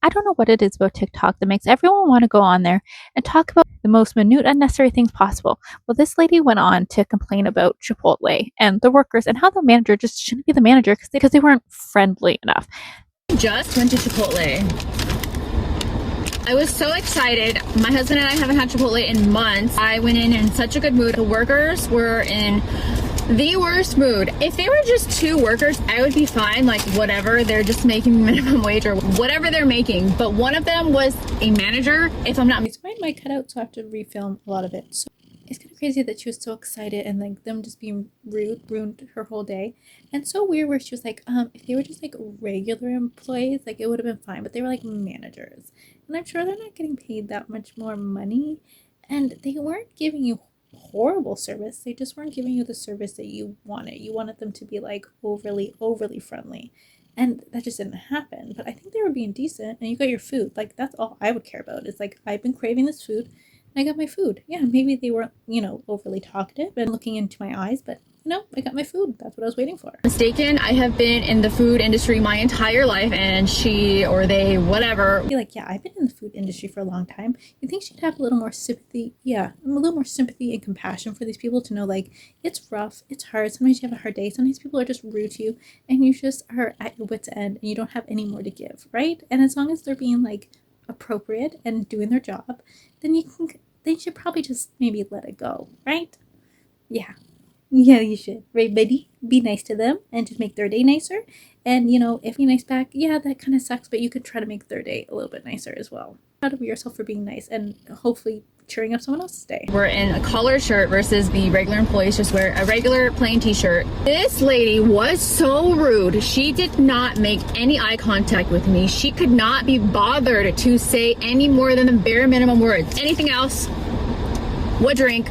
I don't know what it is about TikTok that makes everyone want to go on there and talk about the most minute, unnecessary things possible. Well, this lady went on to complain about Chipotle and the workers and how the manager just shouldn't be the manager because they weren't friendly enough. Just went to Chipotle. I was so excited. My husband and I haven't had Chipotle in months. I went in such a good mood. The workers were in the worst mood. If they were just two workers, I would be fine, like whatever, they're just making minimum wage or whatever they're making. But one of them was a manager, if I'm not mistaken. Mine might cut out, so I have to refilm a lot of it. So it's kind of crazy that she was so excited and like them just being rude ruined her whole day. And so weird where she was like, if they were just like regular employees, like it would have been fine, but they were like managers. And I'm sure they're not getting paid that much more money. And they weren't giving you horrible service. They just weren't giving you the service that you wanted. You wanted them to be like overly friendly. And that just didn't happen. But I think they were being decent and you got your food. Like that's all I would care about. It's like I've been craving this food and I got my food. Yeah, maybe they weren't, overly talkative and looking into my eyes, but I got my food. That's what I was waiting for. Mistaken, I have been in the food industry my entire life, and she or they, whatever. Be like, yeah, I've been in the food industry for a long time. You think she'd have a little more sympathy? Yeah, a little more sympathy and compassion for these people to know, like, it's rough, it's hard. Sometimes you have a hard day. Sometimes people are just rude to you, and you just are at your wit's end, and you don't have any more to give, right? And as long as they're being like appropriate and doing their job, then they should probably just maybe let it go, right? Yeah. Yeah, you should. Right, buddy? Be nice to them and just make their day nicer. And, if you're nice back, yeah, that kind of sucks, but you could try to make their day a little bit nicer as well. Proud of yourself for being nice and hopefully cheering up someone else's day. We're in a collared shirt versus the regular employees just wear a regular plain t-shirt. This lady was so rude. She did not make any eye contact with me. She could not be bothered to say any more than the bare minimum words. Anything else? What drink?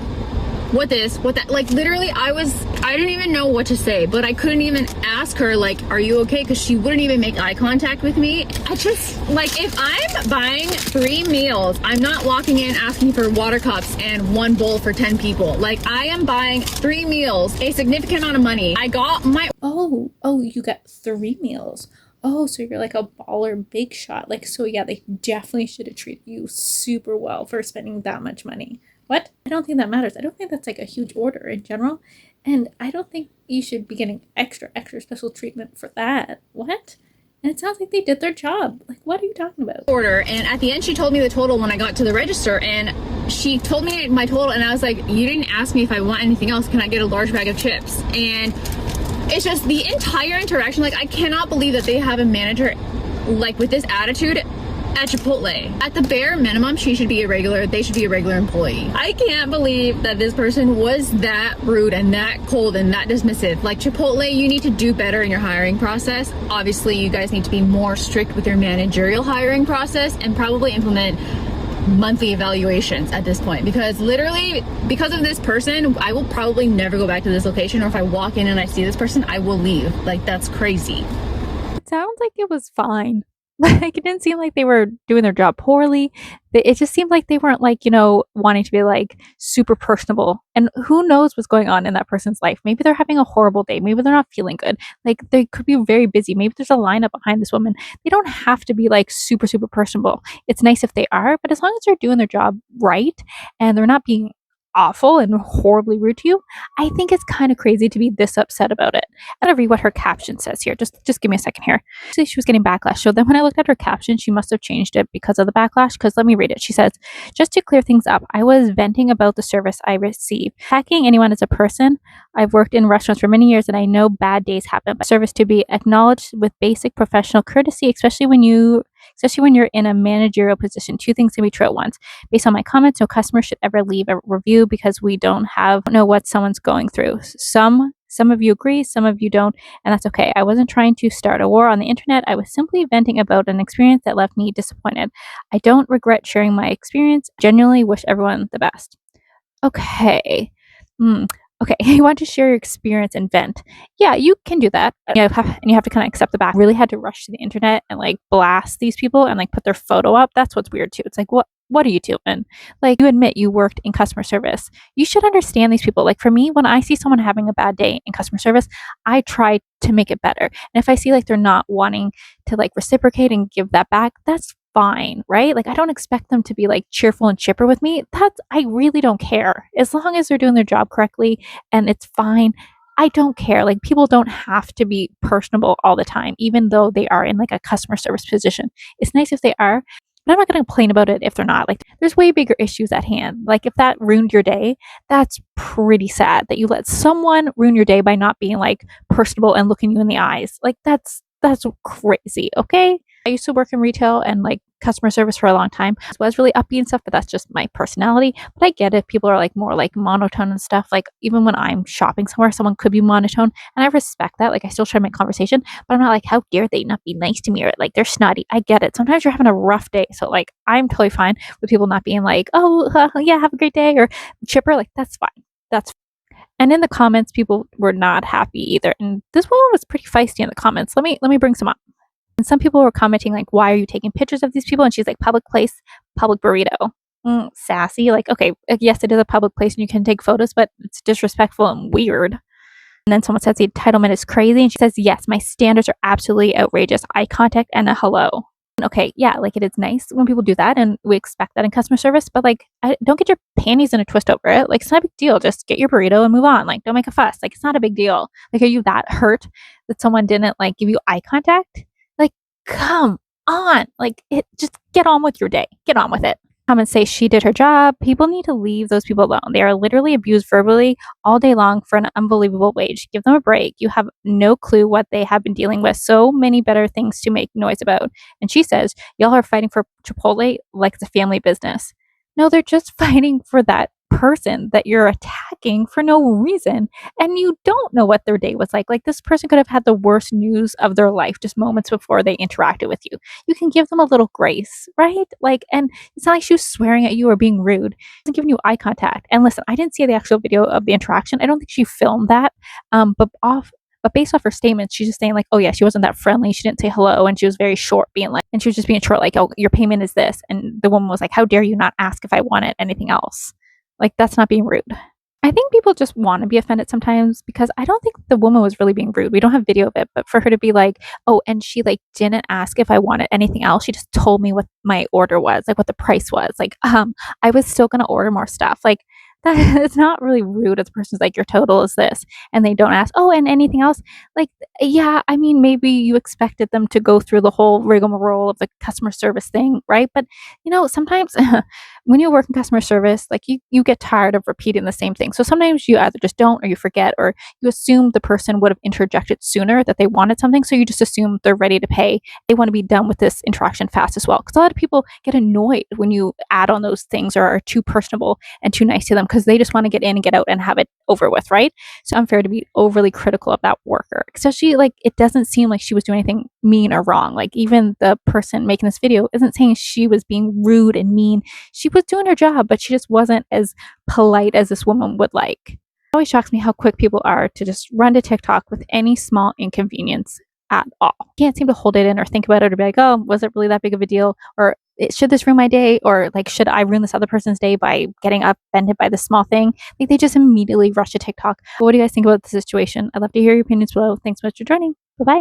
What this, what that, like literally I didn't even know what to say, but I couldn't even ask her like, are you okay? Because she wouldn't even make eye contact with me. I just, like, if I'm buying 3 meals, I'm not walking in asking for water cups and 1 bowl for 10 people. Like I am buying 3 meals, a significant amount of money. I got my, oh, you got 3 meals. Oh, so you're like a baller big shot. Like, so yeah, they definitely should have treated you super well for spending that much money. What? I don't think that matters. I don't think that's like a huge order in general. And I don't think you should be getting extra special treatment for that. What? And it sounds like they did their job. Like, what are you talking about? Order. And at the end, she told me the total when I got to the register. And she told me my total. And I was like, you didn't ask me if I want anything else. Can I get a large bag of chips? And it's just the entire interaction. Like, I cannot believe that they have a manager like with this attitude at Chipotle. At the bare minimum, they should be a regular employee. I can't believe that this person was that rude and that cold and that dismissive. Like Chipotle, you need to do better in your hiring process. Obviously, you guys need to be more strict with your managerial hiring process and probably implement monthly evaluations at this point, because literally because of this person, I will probably never go back to this location, or if I walk in and I see this person, I will leave. Like, that's crazy. It sounds like it was fine. Like, it didn't seem like they were doing their job poorly. It just seemed like they weren't like, wanting to be like super personable. And who knows what's going on in that person's life? Maybe they're having a horrible day. Maybe they're not feeling good. Like, they could be very busy. Maybe there's a lineup behind this woman. They don't have to be like super personable. It's nice if they are, but as long as they're doing their job right and they're not being awful and horribly rude to you, I think it's kind of crazy to be this upset about it. I'm gonna read what her caption says here. Just give me a second here. She was getting backlash. So then when I looked at her caption, she must have changed it because of the backlash. Because let me read it. She says, just to clear things up, I was venting about the service I receive. Attacking anyone as a person. I've worked in restaurants for many years and I know bad days happen, but service to be acknowledged with basic professional courtesy, especially when you're in a managerial position. 2 things can be true at once. Based on my comments, no customer should ever leave a review because we don't know what someone's going through. Some of you agree, some of you don't, and that's okay. I wasn't trying to start a war on the internet. I was simply venting about an experience that left me disappointed. I don't regret sharing my experience. Genuinely wish everyone the best. Okay. Okay, you want to share your experience and vent. Yeah, you can do that. And you have to kind of accept the back. Really had to rush to the internet and like blast these people and like put their photo up. That's what's weird too. It's like, what are you doing? Like, you admit you worked in customer service. You should understand these people. Like, for me, when I see someone having a bad day in customer service, I try to make it better. And if I see like they're not wanting to like reciprocate and give that back, that's fine, right? Like I don't expect them to be like cheerful and chipper with me. I really don't care. As long as they're doing their job correctly and it's fine, I don't care. Like people don't have to be personable all the time, even though they are in like a customer service position. It's nice if they are, but I'm not going to complain about it if they're not. Like there's way bigger issues at hand. Like if that ruined your day, that's pretty sad that you let someone ruin your day by not being like personable and looking you in the eyes. Like that's crazy, okay? I used to work in retail and like customer service for a long time. So I was really upbeat and stuff, but that's just my personality. But I get it. People are like more like monotone and stuff. Like even when I'm shopping somewhere, someone could be monotone and I respect that. Like I still try to make conversation, but I'm not like, how dare they not be nice to me or like they're snotty. I get it. Sometimes you're having a rough day. So like I'm totally fine with people not being like, oh, yeah, have a great day or chipper. Like that's fine. That's and in the comments, people were not happy either. And this woman was pretty feisty in the comments. Let me bring some up. And some people were commenting like, "Why are you taking pictures of these people?" And she's like, "Public place, public burrito." Sassy. Like, okay, yes, it is a public place and you can take photos, but it's disrespectful and weird. And then someone says the entitlement is crazy, and she says, "Yes, my standards are absolutely outrageous. Eye contact and a hello." Okay, yeah, like it is nice when people do that, and we expect that in customer service. But like, don't get your panties in a twist over it. Like, it's not a big deal. Just get your burrito and move on. Like, don't make a fuss. Like, it's not a big deal. Like, are you that hurt that someone didn't like give you eye contact? Like, come on. Like, it just get on with your day. Get on with it. Come and say she did her job. People need to leave those people alone. They are literally abused verbally all day long for an unbelievable wage. Give them a break. You have no clue what they have been dealing with. So many better things to make noise about. And she says, y'all are fighting for Chipotle like it's a family business. No, they're just fighting for that person that you're attacking for no reason. And you don't know what their day was like. Like this person could have had the worst news of their life just moments before they interacted with you. You can give them a little grace, right? Like, and it's not like she was swearing at you or being rude. She's giving you eye contact. And listen, I didn't see the actual video of the interaction. I don't think she filmed that. But based off her statements, she's just saying like, oh yeah, she wasn't that friendly. She didn't say hello, and she was very short, being like, and she was just being short, like, oh, your payment is this, and the woman was like, how dare you not ask if I wanted anything else? Like that's not being rude. I think people just want to be offended sometimes because I don't think the woman was really being rude. We don't have video of it, but for her to be like, oh, and she like didn't ask if I wanted anything else. She just told me what my order was, like what the price was. Like, I was still gonna order more stuff. Like that it's not really rude if the person's like, your total is this, and they don't ask, oh, and anything else. Like, yeah, I mean, maybe you expected them to go through the whole rigmarole of the customer service thing, right? But sometimes when you work in customer service, like you get tired of repeating the same thing. So sometimes you either just don't or you forget or you assume the person would have interjected sooner that they wanted something. So you just assume they're ready to pay. They want to be done with this interaction fast as well. Because a lot of people get annoyed when you add on those things or are too personable and too nice to them because they just want to get in and get out and have it over with, right? So unfair to be overly critical of that worker. Especially like it doesn't seem like she was doing anything mean or wrong. Like even the person making this video isn't saying she was being rude and mean. She was doing her job, but she just wasn't as polite as this woman would like. It always shocks me how quick people are to just run to TikTok with any small inconvenience at all. Can't seem to hold it in or think about it or be like, oh, was it really that big of a deal? Or should this ruin my day? Or like, should I ruin this other person's day by getting offended by this small thing? Like they just immediately rush to TikTok. But what do you guys think about the situation? I'd love to hear your opinions below. Thanks so much for joining. Bye-bye.